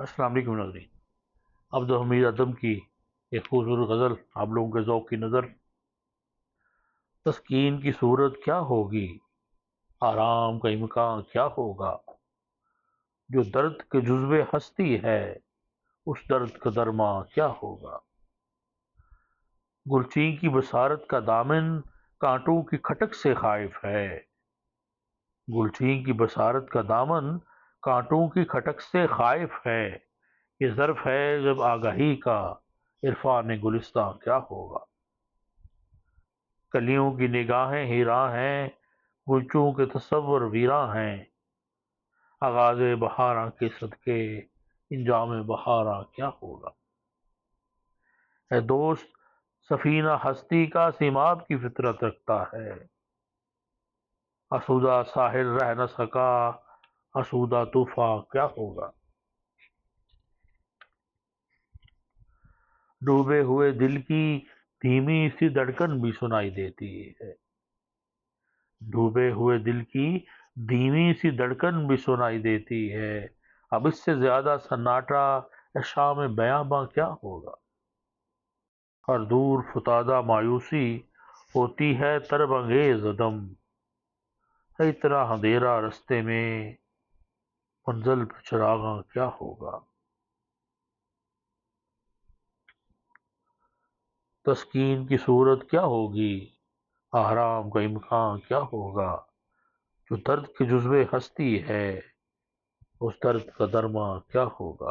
السلام علیکم ناظرین، عبد الحمید ادم کی ایک خوبصورت غزل آپ لوگوں کے ذوق کی نظر۔ تسکین کی صورت کیا ہوگی، آرام کا امکان کیا ہوگا، جو درد کے جزو ہستی ہے اس درد کا درماں کیا ہوگا۔ گلچین کی بصارت کا دامن کانٹوں کی کھٹک سے خائف ہے، گلچین کی بصارت کا دامن کانٹوں کی کھٹک سے خائف ہے۔ یہ ظرف ہے جب آگاہی کا، عرفان گلستاں کیا ہوگا۔ کلیوں کی نگاہیں حیراں ہیں، گلچوں کے تصور ویراں ہیں۔ آغاز بہاراں کے صدقے، انجام بہاراں کیا ہوگا۔ اے دوست، سفینہ ہستی کا سیماب کی فطرت رکھتا ہے، آسودہ ساحل رہ نہ سکا، آسودہ طوفاں کیا ہوگا۔ ڈوبے ہوئے دل کی دھیمی سی دھڑکن بھی سنائی دیتی ہے، ڈوبے ہوئے دل کی دھیمی سی دھڑکن بھی سنائی دیتی ہے۔ اب اس سے زیادہ سناٹا شام بیاباں کیا ہوگا۔ ہر دور فتادہ مایوسی ہوتی ہے طرب انگیز دم، ہے اتنا اندھیرا رستے میں، منزل پہ چراغاں کیا ہوگا۔ تسکین کی صورت کیا ہوگی، آرام کا امکان کیا ہوگا، جو درد کے جزوے ہستی ہے اس درد کا درماں کیا ہوگا۔